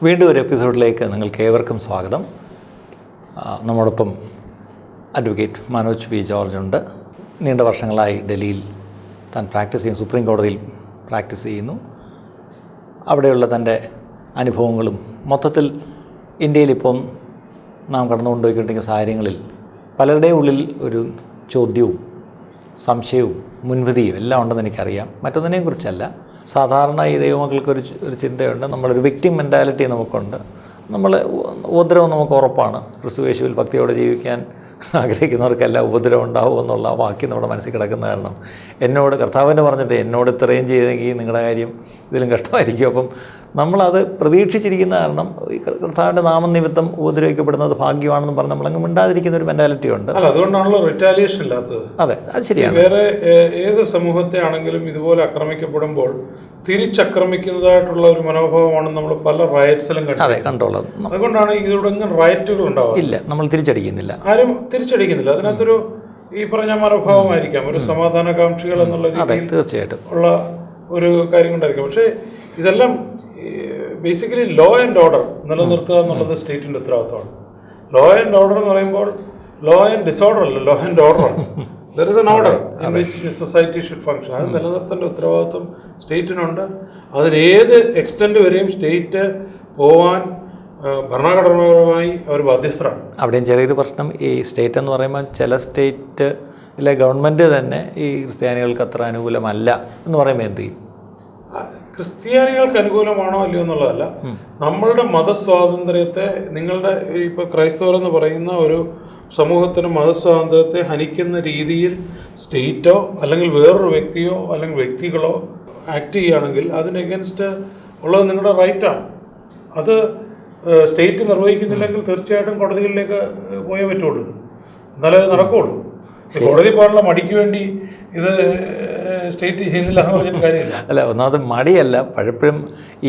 വീണ്ടും ഒരു എപ്പിസോഡിലേക്ക് നിങ്ങൾക്ക് ഏവർക്കും സ്വാഗതം. നമ്മോടൊപ്പം അഡ്വക്കേറ്റ് മനോജ് പി ജോർജ് ഉണ്ട്. നീണ്ട വർഷങ്ങളായി ഡൽഹിയിൽ താൻ പ്രാക്ടീസ് ചെയ്യുന്നു, സുപ്രീം കോടതിയിൽ പ്രാക്ടീസ് ചെയ്യുന്നു. അവിടെയുള്ള തൻ്റെ അനുഭവങ്ങളും മൊത്തത്തിൽ ഇന്ത്യയിലിപ്പം നാം കടന്നുകൊണ്ടുപോയിക്കൊണ്ടിരിക്കുന്ന സാഹചര്യങ്ങളിൽ പലരുടെയും ഉള്ളിൽ ഒരു ചോദ്യവും സംശയവും മുൻവിധിയും എല്ലാം ഉണ്ടെന്ന് എനിക്കറിയാം. മറ്റൊന്നിനെയും കുറിച്ചല്ല. സാധാരണ ഈ ദൈവമക്കൾക്കൊരു ചിന്തയുണ്ട്, നമ്മളൊരു വിക്ടിം മെൻറ്റാലിറ്റി നമുക്കുണ്ട്. നമ്മൾ ഉപദ്രവം നമുക്ക് ഉറപ്പാണ്. ക്രിസ്തുയേശുവിൽ ഭക്തിയോടെ ജീവിക്കാൻ ആഗ്രഹിക്കുന്നവർക്കെല്ലാം ഉപദ്രവം ഉണ്ടാവും എന്നുള്ള വാക്യം നമ്മുടെ മനസ്സിൽ കിടക്കുന്ന കാരണം എന്നോട് കർത്താവിൻ്റെ പറഞ്ഞിട്ട് എന്നോട് ഇത്രയും ചെയ്തെങ്കിൽ നിങ്ങളുടെ കാര്യം ഇതിലും കഷ്ടമായിരിക്കും. അപ്പം നമ്മളത് പ്രതീക്ഷിച്ചിരിക്കുന്ന കാരണം ഈ കർത്താവിൻ്റെ നാമനിമിത്തം ഉപദ്രവിക്കപ്പെടുന്നത് ഭാഗ്യമാണെന്ന് പറഞ്ഞ് നമ്മളങ്ങ് മിണ്ടാതിരിക്കുന്ന ഒരു മെൻറ്റാലിറ്റി ഉണ്ട്. അല്ല, അതുകൊണ്ടാണല്ലോ റിറ്റാലിയേഷൻ ഇല്ലാത്തത്. അതെ, അത് ശരിയാണ്. വേറെ ഏത് സമൂഹത്തെ ആണെങ്കിലും ഇതുപോലെ ആക്രമിക്കപ്പെടുമ്പോൾ തിരിച്ചാക്രമിക്കുന്നതായിട്ടുള്ള ഒരു മനോഭാവമാണ് നമ്മൾ പല റയറ്റ്സിലും കണ്ടുള്ളത്. അതുകൊണ്ടാണ് ഇതിലൂടെ റയറ്റുകൾ ഉണ്ടാവുക. ഇല്ല, നമ്മൾ തിരിച്ചടിക്കുന്നില്ല, ആരും തിരിച്ചടിക്കുന്നില്ല. അതിനകത്തൊരു ഈ പറഞ്ഞ മനോഭാവമായിരിക്കാം, ഒരു സമാധാനകാംക്ഷികൾ എന്നുള്ള രീതിയിൽ തീർച്ചയായിട്ടും ഉള്ള ഒരു കാര്യം കൊണ്ടായിരിക്കാം. പക്ഷേ ഇതെല്ലാം ബേസിക്കലി ലോ ആൻഡ് ഓർഡർ നിലനിർത്തുക എന്നുള്ളത് സ്റ്റേറ്റിൻ്റെ ഉത്തരവാദിത്തമാണ്. ലോ ആൻഡ് ഓർഡർ എന്ന് പറയുമ്പോൾ ലോ ആൻഡ് ഡിസോർഡർ അല്ല, ലോ ആൻഡ് ഓർഡർ ആണ്. There is an order in which society should function. അത് നിലനിർത്തേണ്ട ഉത്തരവാദിത്വം സ്റ്റേറ്റിനുണ്ട്. അതിനേത് എക്സ്റ്റെൻറ്റ് വരെയും സ്റ്റേറ്റ് പോവാൻ ഭരണഘടനാപരമായി അവർ ബാധ്യസ്ഥരാണ്. അവിടെയും ചെറിയൊരു പ്രശ്നം, ഈ സ്റ്റേറ്റ് എന്ന് പറയുമ്പോൾ ചില സ്റ്റേറ്റിലെ ഗവൺമെൻറ് തന്നെ ഈ ക്രിസ്ത്യാനികൾക്ക് അത്ര അനുകൂലമല്ല എന്ന് പറയുമ്പോൾ എന്ത് ചെയ്യും? ക്രിസ്ത്യാനികൾക്ക് അനുകൂലമാണോ അല്ലയോ എന്നുള്ളതല്ല, നമ്മളുടെ മതസ്വാതന്ത്ര്യത്തെ, നിങ്ങളുടെ ഇപ്പോൾ ക്രൈസ്തവരെന്ന് പറയുന്ന ഒരു സമൂഹത്തിന് മതസ്വാതന്ത്ര്യത്തെ ഹനിക്കുന്ന രീതിയിൽ സ്റ്റേറ്റോ അല്ലെങ്കിൽ വേറൊരു വ്യക്തിയോ അല്ലെങ്കിൽ വ്യക്തികളോ ആക്ട് ചെയ്യുകയാണെങ്കിൽ അതിന് എഗൻസ്റ്റ് ഉള്ളത് നിങ്ങളുടെ റൈറ്റാണ്. അത് സ്റ്റേറ്റ് നിർവഹിക്കുന്നില്ലെങ്കിൽ തീർച്ചയായിട്ടും കോടതികളിലേക്ക് പോയേ പറ്റുള്ളൂ, എന്നാലേ അത് നടക്കുകയുള്ളൂ. കോടതി പോലുള്ള മടിക്ക് വേണ്ടി ഇത് സ്റ്റേറ്റ് ചെയ്യുന്നില്ല എന്ന് പറഞ്ഞിട്ട് കാര്യമില്ല. അല്ല, ഒന്നാമത് മടിയല്ല, പലപ്പോഴും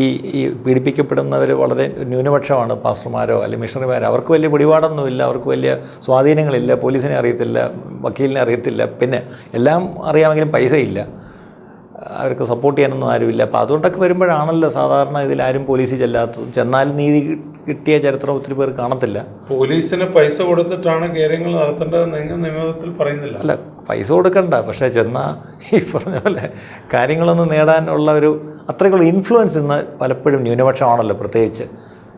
ഈ പീഡിപ്പിക്കപ്പെടുന്നവർ വളരെ ന്യൂനപക്ഷമാണ്. പാസ്റ്റർമാരോ അല്ലെങ്കിൽ മിഷണറിമാരോ, അവർക്ക് വലിയ പിടിപാടൊന്നുമില്ല, അവർക്ക് വലിയ സ്വാധീനങ്ങളില്ല, പോലീസിനെ അറിയത്തില്ല, വക്കീലിനെ അറിയത്തില്ല, പിന്നെ എല്ലാം അറിയാമെങ്കിലും പൈസയില്ല, അവർക്ക് സപ്പോർട്ട് ചെയ്യാനൊന്നും ആരുമില്ല. അപ്പോൾ അതുകൊണ്ടൊക്കെ വരുമ്പോഴാണല്ലോ സാധാരണ ഇതിലാരും പോലീസിൽ ചെല്ലാത്തതും. ചെന്നാലും നീതി കിട്ടിയ ചരിത്രം ഒത്തിരി പേർ കാണത്തില്ല. പോലീസിന് പൈസ കൊടുത്തിട്ടാണ് കാര്യങ്ങൾ നടത്തേണ്ടതെന്ന് നിയമത്തിൽ പറയുന്നില്ല. അല്ല, പൈസ കൊടുക്കണ്ട, പക്ഷേ ചെന്നാൽ ഈ പറഞ്ഞ പോലെ കാര്യങ്ങളൊന്നും നേടാനുള്ള ഒരു അത്രയ്ക്കുള്ള ഇൻഫ്ലുവൻസ് ഇന്ന് പലപ്പോഴും ന്യൂനപക്ഷമാണല്ലോ. പ്രത്യേകിച്ച്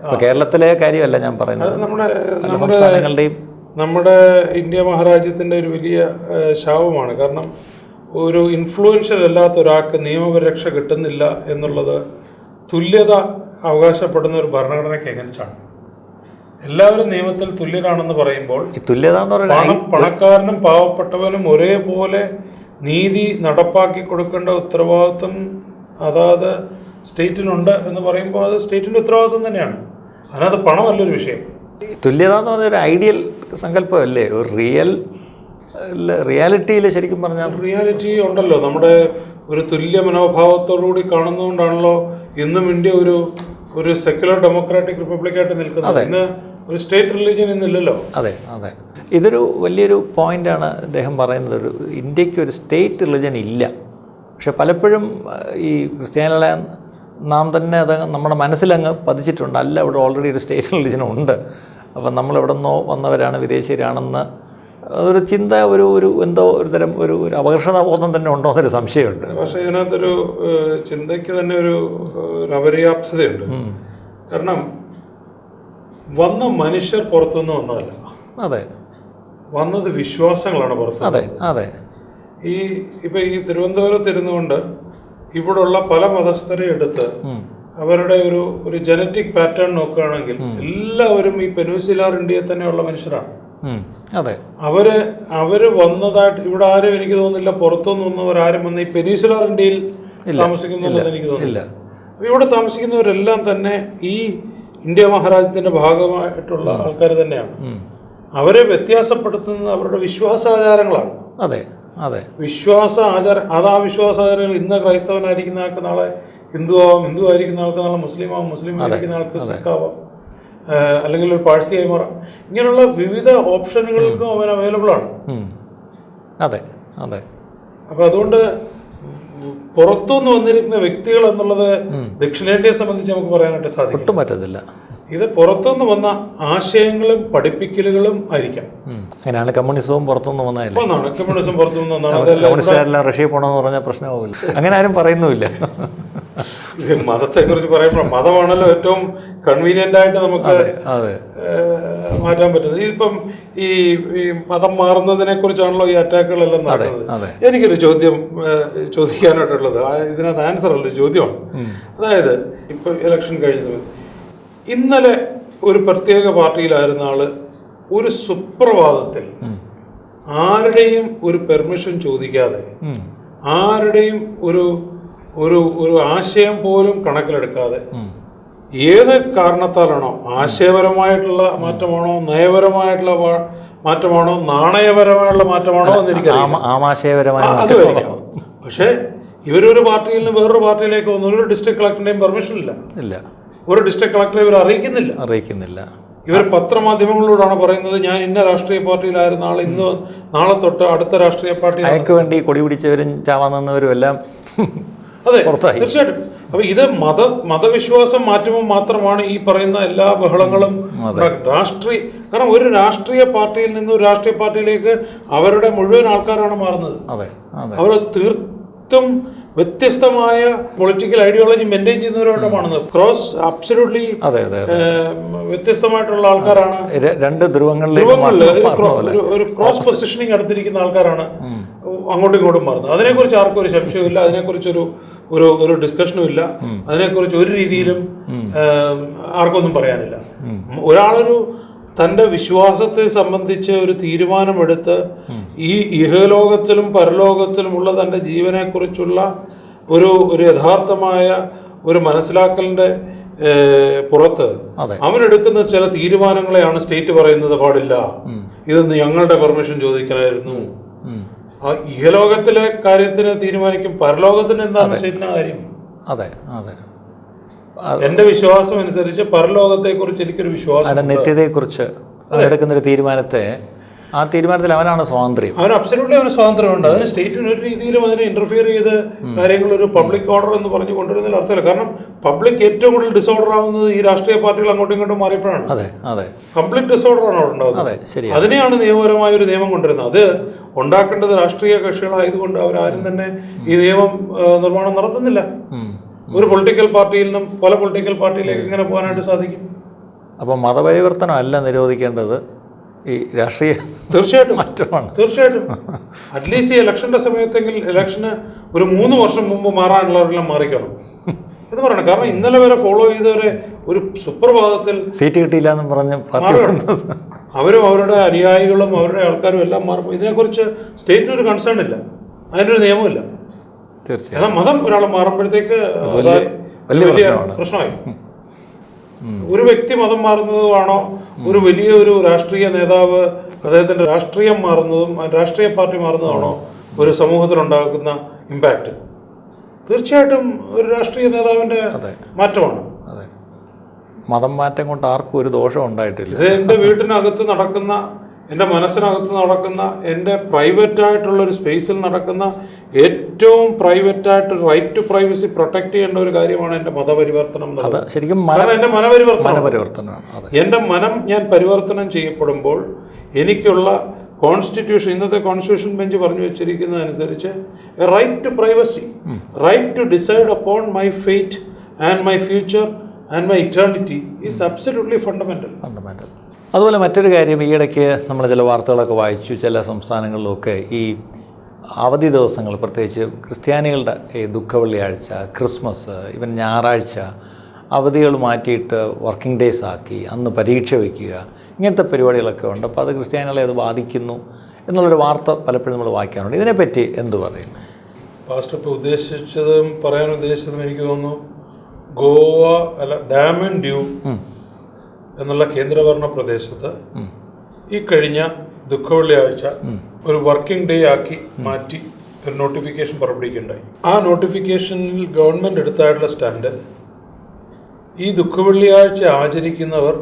ഇപ്പോൾ കേരളത്തിലെ കാര്യമല്ല ഞാൻ പറയുന്നത്, സംസ്ഥാനങ്ങളുടെയും നമ്മുടെ ഇന്ത്യ മഹാരാജ്യത്തിൻ്റെ ഒരു വലിയ ശാപമാണ്. കാരണം ഒരു ഇൻഫ്ലുവൻഷ്യൽ അല്ലാത്ത ഒരാൾക്ക് നിയമപരിരക്ഷ കിട്ടുന്നില്ല എന്നുള്ളത് തുല്യത അവകാശപ്പെടുന്ന ഒരു ഭരണഘടനയ്ക്ക് എഗൻസ്റ്റാണ്. എല്ലാവരും നിയമത്തിൽ തുല്യരാണെന്ന് പറയുമ്പോൾ തുല്യത എന്ന് പറയുന്നത് പണക്കാരനും പാവപ്പെട്ടവനും ഒരേപോലെ നീതി നടപ്പാക്കി കൊടുക്കേണ്ട ഉത്തരവാദിത്വം അതാത് സ്റ്റേറ്റിനുണ്ട് എന്ന് പറയുമ്പോൾ അത് സ്റ്റേറ്റിൻ്റെ ഉത്തരവാദിത്വം തന്നെയാണ്. അതിനകത്ത് പണമല്ലൊരു വിഷയം. തുല്യത എന്ന് പറഞ്ഞൊരു ഐഡിയൽ സങ്കല്പമല്ലേ? ഒരു റിയാലിറ്റിയിൽ ശരിക്കും പറഞ്ഞാൽ റിയാലിറ്റി ഉണ്ടല്ലോ. നമ്മുടെ ഒരു തുല്യ മനോഭാവത്തോടുകൂടി കാണുന്നതുകൊണ്ടാണല്ലോ ഇന്നും ഇന്ത്യ ഒരു സെക്യുലർ ഡെമോക്രാറ്റിക് റിപ്പബ്ലിക്കായിട്ട് നിൽക്കുന്നത്. ഇന്ന് ഒരു സ്റ്റേറ്റ് റിലീജിയൻ ഇന്നില്ലല്ലോ. അതെ അതെ, ഇതൊരു വലിയൊരു പോയിൻ്റാണ് അദ്ദേഹം പറയുന്നത്. ഒരു ഇന്ത്യക്ക് ഒരു സ്റ്റേറ്റ് റിലീജിയൻ ഇല്ല. പക്ഷെ പലപ്പോഴും ഈ ക്രിസ്ത്യാനികളെ നാം തന്നെ അത് നമ്മുടെ മനസ്സിലങ്ങ് പതിച്ചിട്ടുണ്ട്. അല്ല, ഇവിടെ ഓൾറെഡി ഒരു സ്റ്റേറ്റ് റിലീജിയൻ ഉണ്ട്. അപ്പം നമ്മളെവിടെ നിന്നോ വന്നവരാണ്, വിദേശീയരാണെന്ന് ഒരു ചിന്ത, ഒരു എന്തോ ഒരു തരം ഒരു അപകർഷതാബോധം തന്നെ ഉണ്ടോ എന്നൊരു സംശയമുണ്ട്. പക്ഷേ ഇതിനകത്തൊരു ചിന്തയ്ക്ക് തന്നെ ഒരു അപര്യാപ്തതയുണ്ട്. കാരണം വന്ന മനുഷ്യർ പുറത്തുനിന്ന് വന്നതല്ല. അതെ, വന്നത് വിശ്വാസങ്ങളാണ് പുറത്ത്. അതെ അതെ. ഇപ്പം ഈ തിരുവനന്തപുരത്ത് കൊണ്ട് ഇവിടെയുള്ള പല മതസ്ഥരെ എടുത്ത് അവരുടെ ഒരു ജനറ്റിക് പാറ്റേൺ നോക്കുകയാണെങ്കിൽ എല്ലാവരും ഈ പെനിൻസുലാർ ഇന്ത്യയിൽ തന്നെയുള്ള മനുഷ്യരാണ്. അതെ, അവര് വന്നതായിട്ട് ഇവിടെ ആരും എനിക്ക് തോന്നുന്നില്ല പുറത്തുനിന്ന് വന്നവരാരും വന്ന് ഈ പെനിൻസുലാർ ഇന്ത്യയിൽ താമസിക്കുന്നുണ്ടെന്ന് എനിക്ക് തോന്നുന്നില്ല. ഇവിടെ താമസിക്കുന്നവരെല്ലാം തന്നെ ഈ ഇന്ത്യ മഹാരാജ്യത്തിന്റെ ഭാഗമായിട്ടുള്ള ആൾക്കാർ തന്നെയാണ്. അവരെ വ്യത്യാസപ്പെടുത്തുന്നത് അവരുടെ വിശ്വാസാചാരങ്ങളാണ്. അതെ അതെ, ആ വിശ്വാസാചാരങ്ങൾ ഇന്ന് ക്രൈസ്തവനായിരിക്കുന്ന ആൾക്ക് നാളെ ഹിന്ദു ആയിരിക്കുന്ന ആൾക്ക് നാളെ മുസ്ലിം ആയിരിക്കുന്ന ആൾക്ക് സിഖാവാം, അല്ലെങ്കിൽ ഒരു പാഴ്സിയായി മാറാം. ഇങ്ങനെയുള്ള വിവിധ ഓപ്ഷനുകൾക്കും അവൻ അവൈലബിൾ ആണ്. അതെ അതെ. അപ്പം അതുകൊണ്ട് പുറത്തുനിന്ന് വന്നിരിക്കുന്ന വ്യക്തികൾ എന്നുള്ളത് ദക്ഷിണേന്ത്യയെ സംബന്ധിച്ച് നമുക്ക് പറയാനായിട്ട് സാധിക്കും. ഒട്ടും പറ്റത്തില്ല. ഇത് പുറത്തുനിന്ന് വന്ന ആശയങ്ങളും പഠിപ്പിക്കലുകളും ആയിരിക്കാം. അങ്ങനെയാണ് കമ്മ്യൂണിസവും പുറത്തുനിന്ന് വന്നതല്ലേ. ഒന്നാണ് കമ്മ്യൂണിസം പുറത്തുനിന്ന് വന്നാണ്. കമ്മ്യൂണിസ്റ്റുകാരെല്ലാം റഷ്യ പോകണമെന്ന് പറഞ്ഞാൽ പ്രശ്നമാവില്ല. അങ്ങനെ ആരും പറയുന്നുമില്ല. ഇത് മതത്തെക്കുറിച്ച് പറയുമ്പോൾ മതമാണല്ലോ ഏറ്റവും കൺവീനിയന്റ് ആയിട്ട് നമുക്ക് മാറ്റാൻ പറ്റുന്നത്. ഇതിപ്പം ഈ മതം മാറുന്നതിനെ കുറിച്ചാണല്ലോ ഈ അറ്റാക്കുകളെല്ലാം നടക്കുന്നത്. എനിക്കൊരു ചോദ്യം ചോദിക്കാനായിട്ടുള്ളത്, ഇതിനകത്ത് ആൻസർ ഉള്ളൊരു ചോദ്യമാണ്. അതായത് ഇപ്പൊ ഇലക്ഷൻ കഴിഞ്ഞ സമയത്ത് ഇന്നലെ ഒരു പ്രത്യേക പാർട്ടിയിലായിരുന്ന ആള് ഒരു സുപ്രഭാതത്തിൽ ആരുടെയും ഒരു പെർമിഷൻ ചോദിക്കാതെ, ആരുടെയും ഒരു ഒരു ഒരു ആശയം പോലും കണക്കിലെടുക്കാതെ, ഏത് കാരണത്താലാണോ, ആശയപരമായിട്ടുള്ള മാറ്റമാണോ, നയപരമായിട്ടുള്ള മാറ്റമാണോ, നാണയപരമായുള്ള മാറ്റമാണോ എന്ന് എനിക്കറിയാം. അതുമായിരിക്കാം. പക്ഷേ ഇവരൊരു പാർട്ടിയിൽ നിന്ന് വേറൊരു പാർട്ടിയിലേക്ക് വന്നു. ഒരു ഡിസ്ട്രിക്ട് കളക്ടറിന്റെയും പെർമിഷൻ ഇല്ല. ഒരു ഡിസ്ട്രിക്ട് കളക്ടറെ ഇവർ അറിയിക്കുന്നില്ല. ഇവർ പത്രമാധ്യമങ്ങളോടാണ് പറയുന്നത്, ഞാൻ ഇന്ന രാഷ്ട്രീയ പാർട്ടിയിലായിരുന്ന ആൾ ഇന്ന് നാളെ തൊട്ട് അടുത്ത രാഷ്ട്രീയ പാർട്ടി അയക്ക് വേണ്ടി കൊടി പിടിച്ചവരും ചാവാൻ നിന്നവരും എല്ലാം. അതെ, തീർച്ചയായിട്ടും. അപ്പൊ ഇത് മതവിശ്വാസം മാറ്റുമ്പോൾ മാത്രമാണ് ഈ പറയുന്ന എല്ലാ ബഹളങ്ങളും കാരണം ഒരു രാഷ്ട്രീയ പാർട്ടിയിൽ നിന്ന് ഒരു രാഷ്ട്രീയ പാർട്ടിയിലേക്ക് അവരുടെ മുഴുവൻ ആൾക്കാരാണ് മാറുന്നത്. അവർ തീർത്തും വ്യത്യസ്തമായ പൊളിറ്റിക്കൽ ഐഡിയോളജി മെയിൻറ്റെയിൻ ചെയ്യുന്നവരോട്ടാണ് അബ്സല്യൂട്ട്ലി വ്യത്യസ്തമായിട്ടുള്ള ആൾക്കാരാണ്. രണ്ട് ധ്രുവങ്ങളിൽ ഒരു ക്രോസ് പൊസിഷനിങ് അടുത്തിരിക്കുന്ന ആൾക്കാരാണ് അങ്ങോട്ടും ഇങ്ങോട്ടും മാറുന്നത്. അതിനെക്കുറിച്ച് ആർക്കും ഒരു സംശയമില്ല, അതിനെക്കുറിച്ചൊരു ഒരു ഡിസ്കഷനും ഇല്ല, അതിനെക്കുറിച്ച് ഒരു രീതിയിലും ആർക്കൊന്നും പറയാനില്ല. ഒരാളൊരു തൻ്റെ വിശ്വാസത്തെ സംബന്ധിച്ച് ഒരു തീരുമാനമെടുത്ത് ഈ ഇഹലോകത്തിലും പരലോകത്തിലുമുള്ള തൻ്റെ ജീവനെക്കുറിച്ചുള്ള ഒരു യഥാർത്ഥമായ ഒരു മനസ്സിലാക്കലിൻ്റെ പുറത്ത് അവനെടുക്കുന്ന ചില തീരുമാനങ്ങളെയാണ് സ്റ്റേറ്റ് പറയുന്നത് പാടില്ല, ഇതൊന്ന് ഞങ്ങളുടെ പെർമിഷൻ ചോദിക്കണമായിരുന്നു. ഇഹലോകത്തിലെ കാര്യത്തിന് തീരുമാനിക്കും, പരലോകത്തിന് എന്താണ് സ്റ്റേറ്റിന്റെ കാര്യം? എന്റെ വിശ്വാസം അനുസരിച്ച് പരലോകത്തെ കുറിച്ച് എനിക്കൊരു വിശ്വാസം, നിത്യതയെക്കുറിച്ച് എടുക്കുന്നൊരു തീരുമാനത്തെ, ആ തീരുമാനത്തിൽ അവനാണ് സ്വാതന്ത്ര്യം. അവന് അബ്സല്യൂട്ട്ലി അവന് സ്വാതന്ത്ര്യമുണ്ട്. അതിന് സ്റ്റേറ്റിന് ഒരു രീതിയിലും അതിനെ ഇന്റർഫിയർ ചെയ്ത് കാര്യങ്ങൾ ഒരു പബ്ലിക് ഓർഡർ എന്ന് പറഞ്ഞു കൊണ്ടുവരുന്നതിൽ അർത്ഥമില്ല. കാരണം പബ്ലിക് ഏറ്റവും കൂടുതൽ ഡിസോർഡർ ആവുന്നത് ഈ രാഷ്ട്രീയ പാർട്ടികൾ അങ്ങോട്ടും ഇങ്ങോട്ടും മാറിയപ്പോഴാണ്. കംപ്ലീറ്റ് ഡിസോർഡർ ആണ് അവിടെ ഉണ്ടാകുന്നത്. അതിനെയാണ് നിയമപരമായ ഒരു നിയമം കൊണ്ടുവരുന്നത്. അത് ഉണ്ടാക്കേണ്ടത് രാഷ്ട്രീയ കക്ഷികളായതുകൊണ്ട് അവരാരും തന്നെ ഈ നിയമം നിർമ്മാണം നടത്തുന്നില്ല. ഒരു പൊളിറ്റിക്കൽ പാർട്ടിയിൽ നിന്നും പല പൊളിറ്റിക്കൽ പാർട്ടിയിലേക്ക് എങ്ങനെ പോകാനായിട്ട് സാധിക്കും? അപ്പോൾ മതപരിവർത്തനം അല്ല നിരോധിക്കേണ്ടത്, ഈ രാഷ്ട്രീയ തീർച്ചയായിട്ടും മാറ്റമാണ്. തീർച്ചയായിട്ടും അറ്റ്ലീസ്റ്റ് ഈ ഇലക്ഷന്റെ സമയത്തെങ്കിൽ ഇലക്ഷന് ഒരു 3 വർഷം മുമ്പ് മാറാനുള്ളവരെല്ലാം മാറിക്കണം എന്ന് പറയണം. കാരണം ഇന്നലെ വരെ ഫോളോ ചെയ്തവരെ ഒരു സുപ്രഭാതത്തിൽ സീറ്റ് കിട്ടിയില്ല എന്ന് പറഞ്ഞ് അവരും അവരുടെ അനുയായികളും അവരുടെ ആൾക്കാരും എല്ലാം മാറുമ്പോൾ ഇതിനെക്കുറിച്ച് സ്റ്റേറ്റിനൊരു കൺസേൺ ഇല്ല, അതിനൊരു നിയമമില്ല. തീർച്ചയായും മതം ഒരാൾ മാറുമ്പോഴത്തേക്ക് വലിയ പ്രശ്നമായി. ഒരു വ്യക്തി മതം മാറുന്നതുമാണോ ഒരു വലിയ ഒരു രാഷ്ട്രീയ നേതാവ് അദ്ദേഹത്തിന്റെ രാഷ്ട്രീയം മാറുന്നതും രാഷ്ട്രീയ പാർട്ടി മാറുന്നതാണോ ഒരു സമൂഹത്തിലുണ്ടാക്കുന്ന ഇമ്പാക്റ്റ്? തീർച്ചയായിട്ടും ഒരു രാഷ്ട്രീയ നേതാവിന്റെ മാറ്റമാണ്. മതം മാറ്റം കൊണ്ട് ആർക്കും ഒരു ദോഷം ഉണ്ടായിട്ടില്ല. ഇത് എൻ്റെ വീട്ടിനകത്ത് നടക്കുന്ന, എൻ്റെ മനസ്സിനകത്ത് നടക്കുന്ന, എൻ്റെ പ്രൈവറ്റായിട്ടുള്ളൊരു സ്പേസിൽ നടക്കുന്ന ഏറ്റവും പ്രൈവറ്റായിട്ട് റൈറ്റ് ടു പ്രൈവസി പ്രൊട്ടക്ട് ചെയ്യേണ്ട ഒരു കാര്യമാണ് എൻ്റെ മതപരിവർത്തനം. ശരിക്കും എൻ്റെ മനപരിവർത്തനമാണ്. എൻ്റെ മനം ഞാൻ പരിവർത്തനം ചെയ്യപ്പെടുമ്പോൾ എനിക്കുള്ള കോൺസ്റ്റിറ്റ്യൂഷൻ, ഇന്നത്തെ കോൺസ്റ്റിറ്റ്യൂഷൻ ബെഞ്ച് പറഞ്ഞു വെച്ചിരിക്കുന്നതനുസരിച്ച് a right to privacy, right to decide upon my fate and my future and my eternity is absolutely fundamental. അതുപോലെ മറ്റൊരു കാര്യം, ഈയിടയ്ക്ക് നമ്മൾ ചില വാർത്തകളൊക്കെ വായിച്ചു, ചില സംസ്ഥാനങ്ങളിലൊക്കെ ഈ അവധി ദിവസങ്ങൾ, പ്രത്യേകിച്ച് ക്രിസ്ത്യാനികളുടെ ഈ ദുഃഖവെള്ളിയാഴ്ച, ക്രിസ്മസ്, ഇവൻ ഞായറാഴ്ച അവധികൾ മാറ്റിയിട്ട് വർക്കിംഗ് ഡേയ്സ് ആക്കി, അന്ന് പരീക്ഷ വയ്ക്കുക, ഇങ്ങനത്തെ പരിപാടികളൊക്കെ ഉണ്ട്. അപ്പോൾ അത് ക്രിസ്ത്യാനികളെ അത് ബാധിക്കുന്നു എന്നുള്ളൊരു വാർത്ത പലപ്പോഴും നമ്മൾ വായിക്കാറുണ്ട്. ഇതിനെപ്പറ്റി എന്ത് പറയും പാസ്റ്റർ? ഇപ്പോൾ ഉദ്ദേശിച്ചതും പറയാൻ ഉദ്ദേശിച്ചതും എനിക്ക് തോന്നുന്നു ഗോവ ഡാം ആൻഡ് ഡ്യൂ എന്നുള്ള കേന്ദ്രഭരണ പ്രദേശത്ത് ഈ കഴിഞ്ഞ ദുഃഖവെള്ളിയാഴ്ച ഒരു വർക്കിംഗ് ഡേ ആക്കി മാറ്റി ഒരു നോട്ടിഫിക്കേഷൻ പുറപ്പെടുവിക്കുകയുണ്ടായി. ആ നോട്ടിഫിക്കേഷനിൽ ഗവൺമെൻറ് എടുത്തായിട്ടുള്ള സ്റ്റാൻഡ്, ഈ ദുഃഖവെള്ളിയാഴ്ച ആചരിക്കുന്നവർ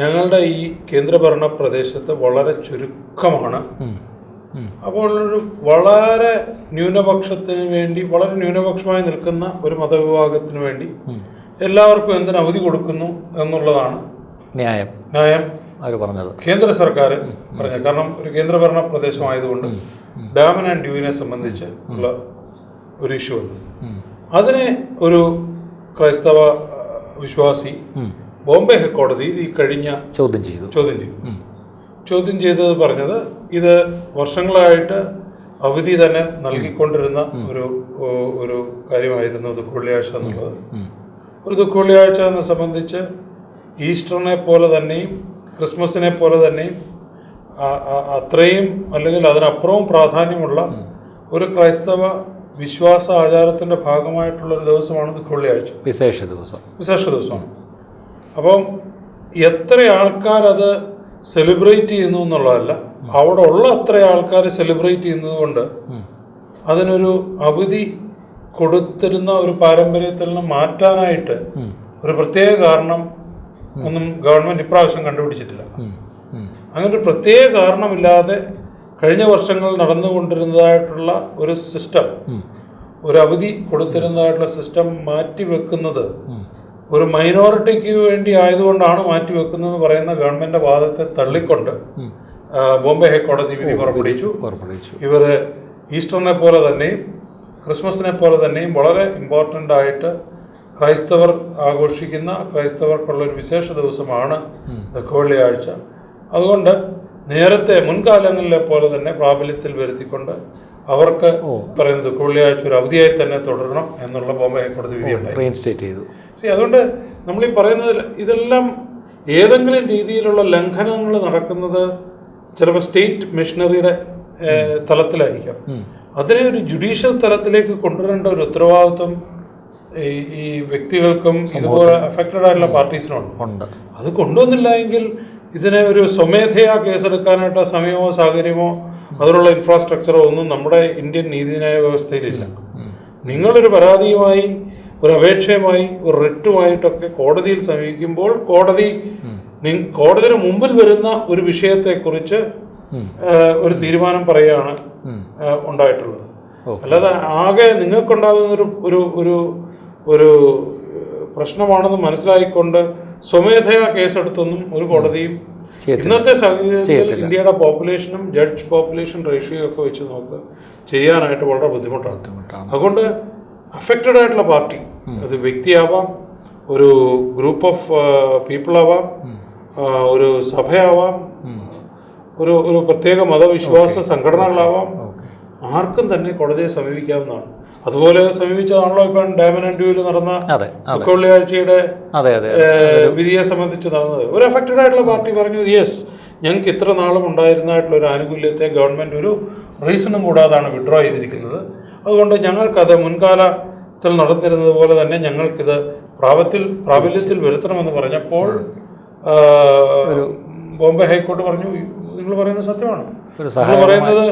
ഞങ്ങളുടെ ഈ കേന്ദ്രഭരണ പ്രദേശത്ത് വളരെ ചുരുക്കമാണ് അപ്പോൾ ഒരു വളരെ ന്യൂനപക്ഷത്തിന് വേണ്ടി, വളരെ ന്യൂനപക്ഷമായി നിൽക്കുന്ന ഒരു മതവിഭാഗത്തിന് വേണ്ടി എല്ലാവർക്കും എന്തിന് അവധി കൊടുക്കുന്നു എന്നുള്ളതാണ് ന്യായം അവർ പറഞ്ഞത്, കേന്ദ്ര സർക്കാർ പറഞ്ഞത്. കാരണം ഒരു കേന്ദ്രഭരണ പ്രദേശമായതുകൊണ്ട് ഡാമൻ ആൻഡ് ഡ്യൂവിനെ സംബന്ധിച്ച് ഉള്ള ഒരു ഇഷ്യൂ വന്നു. അതിനെ ഒരു ക്രൈസ്തവ വിശ്വാസി ബോംബെ ഹൈക്കോടതിയിൽ ഈ കഴിഞ്ഞ ചോദ്യം ചെയ്തത് പറഞ്ഞത്, ഇത് വർഷങ്ങളായിട്ട് അവധി തന്നെ നൽകിക്കൊണ്ടിരുന്ന ഒരു കാര്യമായിരുന്നു ദുഃഖവെള്ളിയാഴ്ച എന്നുള്ളത്. ഒരു ദുഃഖവെള്ളിയാഴ്ച എന്നെ സംബന്ധിച്ച് ഈസ്റ്ററിനെ പോലെ തന്നെയും ക്രിസ്മസിനെ പോലെ തന്നെയും അത്രയും അല്ലെങ്കിൽ അതിനപ്പുറവും പ്രാധാന്യമുള്ള ഒരു ക്രൈസ്തവ വിശ്വാസ ആചാരത്തിൻ്റെ ഭാഗമായിട്ടുള്ളൊരു ദിവസമാണ് ദുഃഖവെള്ളിയാഴ്ച, വിശേഷ ദിവസമാണ്. അപ്പം എത്ര ആൾക്കാരത് സെലിബ്രേറ്റ് ചെയ്യുന്നു എന്നുള്ളതല്ല, അവിടെ ഉള്ള അത്ര ആൾക്കാർ സെലിബ്രേറ്റ് ചെയ്യുന്നത് കൊണ്ട് അതിനൊരു അവധി കൊടുത്തിരുന്ന ഒരു പാരമ്പര്യത്തിൽ നിന്ന് മാറ്റാനായിട്ട് ഒരു പ്രത്യേക കാരണം ഒന്നും ഗവൺമെൻറ് ഇപ്രാവശ്യം കണ്ടുപിടിച്ചിട്ടില്ല. അങ്ങനെ ഒരു പ്രത്യേക കാരണമില്ലാതെ കഴിഞ്ഞ വർഷങ്ങളിൽ നടന്നുകൊണ്ടിരുന്നതായിട്ടുള്ള ഒരു സിസ്റ്റം, ഒരു അവധി കൊടുത്തിരുന്നതായിട്ടുള്ള സിസ്റ്റം മാറ്റിവെക്കുന്നത് ഒരു മൈനോറിറ്റിക്ക് വേണ്ടി ആയതുകൊണ്ടാണ് മാറ്റിവെക്കുന്നതെന്ന് പറയുന്ന ഗവൺമെൻറ് വാദത്തെ തള്ളിക്കൊണ്ട് ബോംബെ ഹൈക്കോടതി വിധി പുറപ്പെടുവിച്ചു. ഇവർ ഈസ്റ്ററിനെ പോലെ തന്നെയും ക്രിസ്മസിനെ പോലെ തന്നെയും വളരെ ഇമ്പോർട്ടൻ്റ് ആയിട്ട് ക്രൈസ്തവർ ആഘോഷിക്കുന്ന, ക്രൈസ്തവർക്കുള്ളൊരു വിശേഷ ദിവസമാണ് ദുഃഖവെള്ളിയാഴ്ച. അതുകൊണ്ട് നേരത്തെ മുൻകാലങ്ങളിലെ പോലെ തന്നെ പ്രാബല്യത്തിൽ വരുത്തിക്കൊണ്ട് അവർക്ക് പറയുന്നത് ദുഃഖവെള്ളിയാഴ്ച ഒരു അവധിയായി തന്നെ തുടരണം എന്നുള്ള ബോംബെ ഹൈക്കോടതി വിധിയുണ്ടായി. അതുകൊണ്ട് നമ്മൾ ഈ പറയുന്നത് ഇതെല്ലാം ഏതെങ്കിലും രീതിയിലുള്ള ലംഘനങ്ങൾ നടക്കുന്നത് ചിലപ്പോൾ സ്റ്റേറ്റ് മിഷനറിയുടെ തലത്തിലായിരിക്കാം. അതിനെ ഒരു ജുഡീഷ്യൽ തലത്തിലേക്ക് കൊണ്ടുവരേണ്ട ഒരു ഉത്തരവാദിത്വം ഈ വ്യക്തികൾക്കും ഇതുപോലെ അഫക്റ്റഡ് ആയിട്ടുള്ള പാർട്ടീസിനുണ്ട്. അത് കൊണ്ടുവന്നില്ല എങ്കിൽ ഇതിനെ ഒരു സ്വമേധയാ കേസെടുക്കാനായിട്ട് സമയമോ സാഹചര്യമോ അതിനുള്ള ഇൻഫ്രാസ്ട്രക്ചറോ ഒന്നും നമ്മുടെ ഇന്ത്യൻ നീതിന്യായ വ്യവസ്ഥയിലില്ല. നിങ്ങളൊരു പരാതിയുമായി, ഒരു അപേക്ഷയുമായി, ഒരു റിട്ടുമായിട്ടൊക്കെ കോടതിയിൽ സമീപിക്കുമ്പോൾ കോടതിയുടെ മുമ്പിൽ വരുന്ന ഒരു വിഷയത്തെക്കുറിച്ച് ഒരു തീരുമാനം പറയുകയാണ് ഉണ്ടായിട്ടുള്ളത്. അല്ലാതെ ആകെ നിങ്ങൾക്കുണ്ടാകുന്ന ഒരു പ്രശ്നമാണെന്ന് മനസ്സിലായിക്കൊണ്ട് സ്വമേധയാ കേസെടുത്തൊന്നും ഒരു കോടതിയും ഇന്നത്തെ സാഹചര്യത്തിൽ ഇന്ത്യയുടെ പോപ്പുലേഷനും ജഡ്ജ് പോപ്പുലേഷൻ റേഷ്യോ ഒക്കെ വെച്ച് നോക്ക് ചെയ്യാനായിട്ട് വളരെ ബുദ്ധിമുട്ടാണ്. അതുകൊണ്ട് അഫക്റ്റഡ് ആയിട്ടുള്ള പാർട്ടി, അത് വ്യക്തിയാവാം, ഒരു ഗ്രൂപ്പ് ഓഫ് പീപ്പിൾ ആവാം, ഒരു സഭയാവാം, ഒരു പ്രത്യേക മതവിശ്വാസ സംഘടനകളാവാം, ആർക്കും തന്നെ കോടതിയെ സമീപിക്കാവുന്നതാണ്. അതുപോലെ സമീപിച്ചതാണല്ലോ ഇപ്പം ഡാമൻ ആൻഡ് ഡ്യൂവിൽ നടന്ന ദുഃഖവെള്ളിയാഴ്ചയുടെ വിധിയെ സംബന്ധിച്ച് നടന്നത്. ഒരു അഫക്റ്റഡ് ആയിട്ടുള്ള പാർട്ടി പറഞ്ഞു, യെസ്, ഞങ്ങൾക്ക് ഇത്ര നാളും ഉണ്ടായിരുന്നതായിട്ടുള്ള ഒരു ആനുകൂല്യത്തെ ഗവൺമെൻറ് ഒരു റീസണും കൂടാതാണ് വിഡ്രോ ചെയ്തിരിക്കുന്നത്. അതുകൊണ്ട് ഞങ്ങൾക്കത് മുൻകാലത്തിൽ നടന്നിരുന്നത് പോലെ തന്നെ ഞങ്ങൾക്കിത് പ്രാബല്യത്തിൽ വരുത്തണമെന്ന് പറഞ്ഞപ്പോൾ ബോംബെ ഹൈക്കോടതി പറഞ്ഞു, നിങ്ങൾ പറയുന്നത് സത്യമാണ്, പറയുന്നത്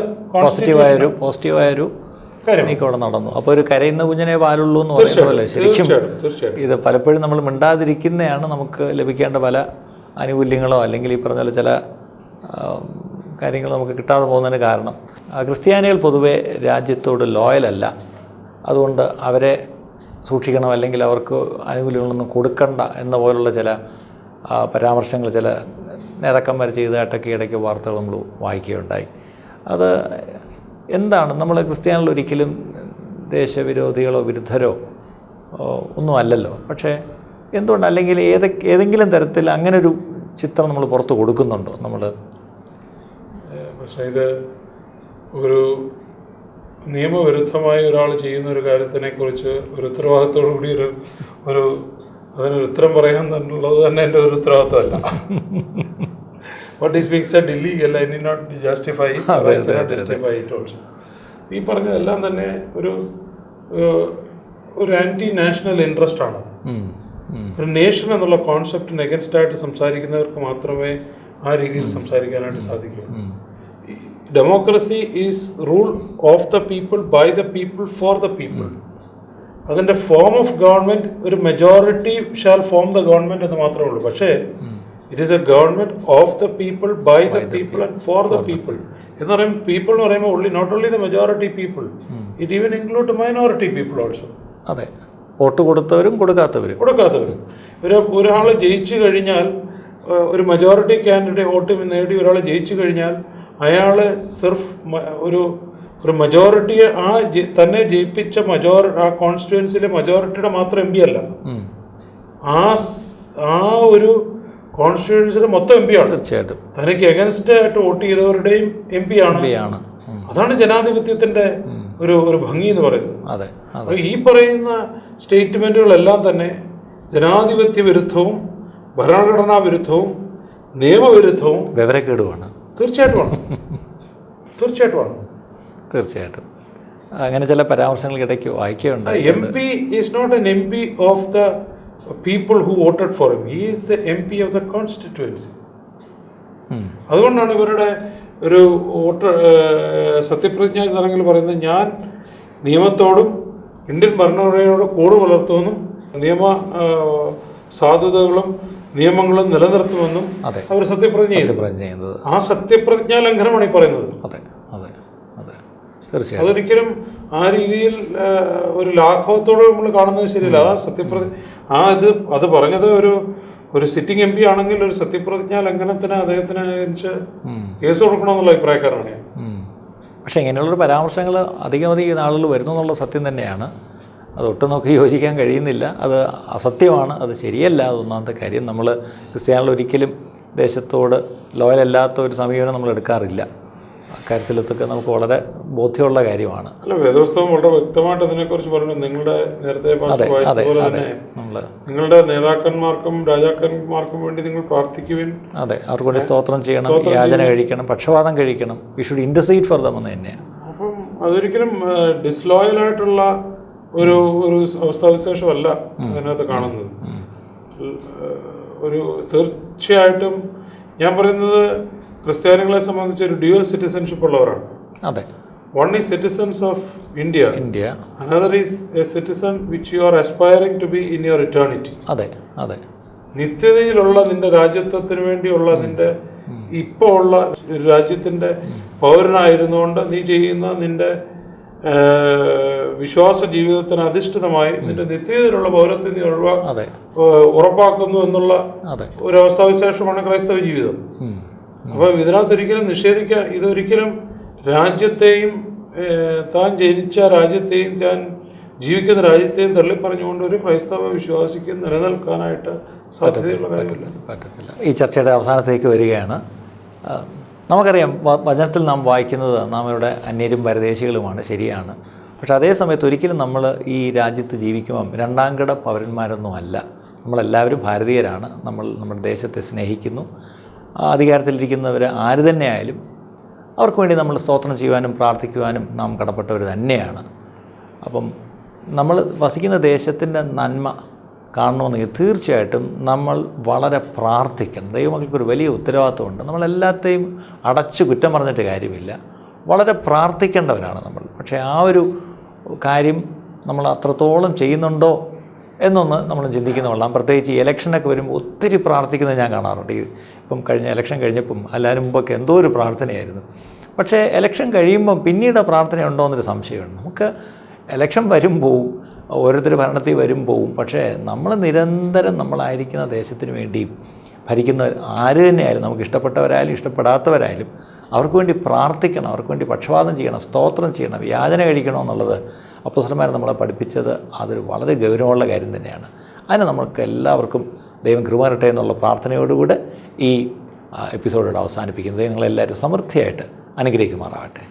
പോസിറ്റീവായൊരു നീക്കോടെ നടന്നു. അപ്പോൾ ഒരു കരയുന്ന കുഞ്ഞിനെ പാലുള്ളൂ എന്ന് പറയുന്ന പോലെ ശരിക്കും ഇത് പലപ്പോഴും നമ്മൾ മിണ്ടാതിരിക്കുന്നതാണ് നമുക്ക് ലഭിക്കേണ്ട പല ആനുകൂല്യങ്ങളോ അല്ലെങ്കിൽ ഈ പറഞ്ഞ പോലെ ചില കാര്യങ്ങൾ നമുക്ക് കിട്ടാതെ പോകുന്നതിന് കാരണം. ക്രിസ്ത്യാനികൾ പൊതുവെ രാജ്യത്തോട് ലോയലല്ല, അതുകൊണ്ട് അവരെ സൂക്ഷിക്കണം അല്ലെങ്കിൽ അവർക്ക് ആനുകൂല്യങ്ങളൊന്നും കൊടുക്കണ്ട എന്ന പോലുള്ള ചില പരാമർശങ്ങൾ ചില നേതാക്കന്മാർ ചെയ്തതായിട്ടൊക്കെ ഇടയ്ക്ക് വാർത്തകൾ നമ്മൾ വായിക്കുകയുണ്ടായി. അത് എന്താണ്? നമ്മൾ ക്രിസ്ത്യാനികൾ ഒരിക്കലും ദേശവിരോധികളോ വിരുദ്ധരോ ഒന്നും അല്ലല്ലോ. പക്ഷേ എന്തുകൊണ്ട്, അല്ലെങ്കിൽ ഏതെങ്കിലും തരത്തിൽ അങ്ങനൊരു ചിത്രം നമ്മൾ പുറത്ത് കൊടുക്കുന്നുണ്ടോ നമ്മൾ? പക്ഷേ ഇത് ഒരു നിയമവിരുദ്ധമായി ഒരാൾ ചെയ്യുന്ന ഒരു കാര്യത്തിനെക്കുറിച്ച് ഒരു ഉത്തരവാദിത്തോടു കൂടി അതിനൊരു ഉത്തരം പറയാന്നുള്ളത് തന്നെ എൻ്റെ ഒരു ഉത്തരവാദിത്തമല്ല. What is being said illegal, I need not justify it, or I cannot justify it also. ഈ പറഞ്ഞതെല്ലാം തന്നെ ഒരു ആൻറ്റി നാഷണൽ ഇൻട്രസ്റ്റ് ആണ്. ഒരു നേഷൻ എന്നുള്ള കോൺസെപ്റ്റിന് എഗൻസ്റ്റ് ആയിട്ട് സംസാരിക്കുന്നവർക്ക് മാത്രമേ ആ രീതിയിൽ സംസാരിക്കാനായിട്ട് സാധിക്കുകയുള്ളൂ. Democracy is rule of the people, by the people, for the people. അതിൻ്റെ ഫോം ഓഫ് ഗവൺമെൻറ് ഒരു majority shall form the government എന്ന് മാത്രമേ ഉള്ളൂ. പക്ഷേ it is a government of the people, by the people and for the people എന്ന് പറയുമ്പോൾ people എന്ന് പറയുമ്പോൾ not only the majority people, it even include minority people also. അതെ, vote കൊടുത്തവരും കൊടുക്കാത്തവരും. ഒരാൾ ജയിച്ചു കഴിഞ്ഞാൽ, ഒരു മെജോറിറ്റി കാൻഡിഡേറ്റ് വോട്ട് നേടി ഒരാൾ ജയിച്ചു കഴിഞ്ഞാൽ അയാൾ സിർഫ് ഒരു മെജോറിറ്റിയെ തന്നെ ജയിപ്പിച്ച ആ കോൺസ്റ്റിറ്റ്യുവൻസിയിലെ മെജോറിറ്റിയുടെ മാത്രം എം പി അല്ല, ആ ഒരു കോൺസ്റ്റിറ്റ്യുവൻസിയുടെ മൊത്തം എം പി ആണ്. തീർച്ചയായിട്ടും തനിക്ക് എഗൻസ്റ്റ് ആയിട്ട് വോട്ട് ചെയ്തവരുടെയും എം പി ആണ്. അതാണ് ജനാധിപത്യത്തിന്റെ ഒരു ഭംഗി എന്ന് പറയുന്നത്. ഈ പറയുന്ന സ്റ്റേറ്റ്മെന്റുകളെല്ലാം തന്നെ ജനാധിപത്യ വിരുദ്ധവും ഭരണഘടനാ വിരുദ്ധവും നിയമവിരുദ്ധവും വിവരക്കേടുമാണ്. തീർച്ചയായിട്ടും അങ്ങനെ ചില പരാമർശങ്ങൾ ഇടയ്ക്ക് വായിക്കുകയുണ്ട്. M P is not an M P of the people who voted for him, he is the M P of the constituency. അതുകൊണ്ടാണ് ഇവരുടെ ഒരു സത്യപ്രതിജ്ഞാ ചടങ്ങിൽ പറയുന്നത്, ഞാൻ നിയമത്തോടും ഇന്ത്യൻ ഭരണഘടനയോടും കൂറ് പുലർത്തുമെന്നും നിയമ സാധുതകളും നിയമങ്ങളും നിലനിർത്തുമെന്നും അവർ സത്യപ്രതിജ്ഞ ചെയ്യുന്നത്. ആ സത്യപ്രതിജ്ഞാ ലംഘനമാണ് ഈ പറയുന്നത്. തീർച്ചയായും അതൊരിക്കലും ആ രീതിയിൽ ഒരു ലാഘവത്തോടെ നമ്മൾ കാണുന്നത് ശരിയല്ല. ആ അത് പറഞ്ഞത് ഒരു സിറ്റിംഗ് എം പി ആണെങ്കിൽ ഒരു സത്യപ്രതിജ്ഞാ ലംഘനത്തിന് അദ്ദേഹത്തിന് കേസ് കൊടുക്കണമെന്നുള്ള അഭിപ്രായക്കാരാണ് ഞാൻ. പക്ഷേ ഇങ്ങനെയുള്ളൊരു പരാമർശങ്ങൾ അധികം ആളുകൾ വരുന്നു എന്നുള്ള സത്യം തന്നെയാണ്. അതൊട്ടും നമുക്ക് യോജിക്കാൻ കഴിയുന്നില്ല. അത് അസത്യമാണ്, അത് ശരിയല്ല. അത് ഒന്നാമത്തെ കാര്യം. നമ്മൾ ക്രിസ്ത്യാനികൾ ഒരിക്കലും ദേശത്തോട് ലോയലല്ലാത്ത ഒരു സമീപനം നമ്മൾ എടുക്കാറില്ല. അക്കാര്യത്തിലൊക്കെ നമുക്ക് വളരെ ബോധ്യമുള്ള കാര്യമാണ്. അല്ല, വേദപുസ്തകം വളരെ വ്യക്തമായിട്ട് അതിനെക്കുറിച്ച് പറഞ്ഞു. നിങ്ങളുടെ നേരത്തെ വായിച്ചതുപോലെ തന്നെ നിങ്ങളുടെ നേതാക്കന്മാർക്കും രാജാക്കന്മാർക്കും വേണ്ടി നിങ്ങൾ പ്രാർത്ഥിക്കുവിൻ. അതെ, അവർക്ക് വേണ്ടി സ്തോത്രം ചെയ്യണം, യാചന കഴിക്കണം, പക്ഷപാതം കഴിക്കണം. വി ഷുഡ് ഇൻറ്റർസീഡ് ഫോർ ദം എന്ന് തന്നെയാണ്. അപ്പം അതൊരിക്കലും ഡിസ്ലോയലായിട്ടുള്ള ഒരു അവസ്ഥാവിശേഷമല്ല അതിനകത്ത് കാണുന്നത്. തീർച്ചയായിട്ടും ഞാൻ പറയുന്നത് ക്രിസ്ത്യാനികളെ സംബന്ധിച്ച് ഒരു ഡ്യുവൽ സിറ്റിസൺഷിപ്പ് ഉള്ളവരാണ്. അതെ, one is citizens of India, another is a citizen which you are aspiring to be in your eternity. നിത്യതയിലുള്ള നിന്റെ രാജ്യത്വത്തിന് വേണ്ടിയുള്ള നിന്റെ ഇപ്പോൾ ഉള്ള രാജ്യത്തിന്റെ പൗരനായിരുന്നുകൊണ്ട് നീ ചെയ്യുന്ന നിന്റെ വിശ്വാസ ജീവിതത്തിന് അധിഷ്ഠിതമായി നിന്റെ നിത്യതയിലുള്ള പൗരത്വം നീ ഉറപ്പാക്കുന്നു എന്നുള്ള ഒരു അവസ്ഥാവിശേഷമാണ് ക്രൈസ്തവ ജീവിതം. അപ്പം ഇതിനകത്തൊരിക്കലും നിഷേധിക്കാൻ, ഇതൊരിക്കലും രാജ്യത്തെയും താൻ ജനിച്ച രാജ്യത്തെയും താൻ ജീവിക്കുന്ന രാജ്യത്തെയും തള്ളിപ്പറഞ്ഞുകൊണ്ട് ഒരു ക്രൈസ്തവ വിശ്വാസിക്ക് നിലനിൽക്കാനായിട്ട് സാധ്യതയുള്ള പറ്റത്തില്ല. ഈ ചർച്ചയുടെ അവസാനത്തേക്ക് വരികയാണ്. നമുക്കറിയാം, വചനത്തിൽ നാം വായിക്കുന്നത് നാം ഇവിടെ അന്യരും പരദേശികളുമാണ്, ശരിയാണ്. പക്ഷെ അതേ സമയത്ത് ഒരിക്കലും നമ്മൾ ഈ രാജ്യത്ത് ജീവിക്കുമ്പം രണ്ടാംകിട പൗരന്മാരൊന്നും അല്ല. നമ്മളെല്ലാവരും ഭാരതീയരാണ്. നമ്മൾ നമ്മുടെ ദേശത്തെ സ്നേഹിക്കുന്നു. അധികാരത്തിലിരിക്കുന്നവർ ആര് തന്നെയായാലും അവർക്ക് വേണ്ടി നമ്മൾ സ്തോത്രം ചെയ്യുവാനും പ്രാർത്ഥിക്കുവാനും നാം കടപ്പെട്ടവർ തന്നെയാണ്. അപ്പം നമ്മൾ വസിക്കുന്ന ദേശത്തിൻ്റെ നന്മ കാണണമെന്നെങ്കിൽ തീർച്ചയായിട്ടും നമ്മൾ വളരെ പ്രാർത്ഥിക്കണം. ദൈവമക്കൾക്കൊരു വലിയ ഉത്തരവാദിത്വമുണ്ട്. നമ്മളെല്ലാത്തെയും അടച്ചു കുറ്റം പറഞ്ഞിട്ട് കാര്യമില്ല. വളരെ പ്രാർത്ഥിക്കേണ്ടവരാണ് നമ്മൾ. പക്ഷേ ആ ഒരു കാര്യം നമ്മൾ അത്രത്തോളം ചെയ്യുന്നുണ്ടോ എന്നൊന്ന് നമ്മൾ ചിന്തിക്കുന്ന കൊള്ളാം. പ്രത്യേകിച്ച് ഈ ഇലക്ഷനൊക്കെ വരുമ്പോൾ ഒത്തിരി പ്രാർത്ഥിക്കുന്നത് ഞാൻ കാണാറുണ്ട്. ഇപ്പം കഴിഞ്ഞ ഇലക്ഷൻ കഴിഞ്ഞപ്പം എല്ലാവരും മുമ്പൊക്കെ എന്തോ ഒരു പ്രാർത്ഥനയായിരുന്നു. പക്ഷേ ഇലക്ഷൻ കഴിയുമ്പം പിന്നീട് പ്രാർത്ഥന ഉണ്ടോ എന്നൊരു സംശയമുണ്ട്. നമുക്ക് ഇലക്ഷൻ വരുമ്പോൾ ഓരോരുത്തർ ഭരണത്തിൽ വരുമ്പോവും, പക്ഷേ നമ്മൾ നിരന്തരം നമ്മളായിരിക്കുന്ന ദേശത്തിന് വേണ്ടിയും ഭരിക്കുന്ന ആര് തന്നെയായാലും, നമുക്ക് ഇഷ്ടപ്പെട്ടവരായാലും ഇഷ്ടപ്പെടാത്തവരായാലും അവർക്ക് വേണ്ടി പ്രാർത്ഥിക്കണം, അവർക്ക് വേണ്ടി പക്ഷപാതം ചെയ്യണം, സ്തോത്രം ചെയ്യണം, യാചന കഴിക്കണം എന്നുള്ളത് അപ്പോസ്തലന്മാർ നമ്മളെ പഠിപ്പിച്ചത് അതൊരു വളരെ ഗൗരവമുള്ള കാര്യം തന്നെയാണ്. അതിന് നമുക്ക് എല്ലാവർക്കും ദൈവം കൃപ തരട്ടെ എന്നുള്ള പ്രാർത്ഥനയോടുകൂടെ ഈ എപ്പിസോഡോട് അവസാനിപ്പിക്കുന്നത്. നിങ്ങളെല്ലാവരും സമൃദ്ധിയായിട്ട് അനുഗ്രഹിക്കുമാറാകട്ടെ.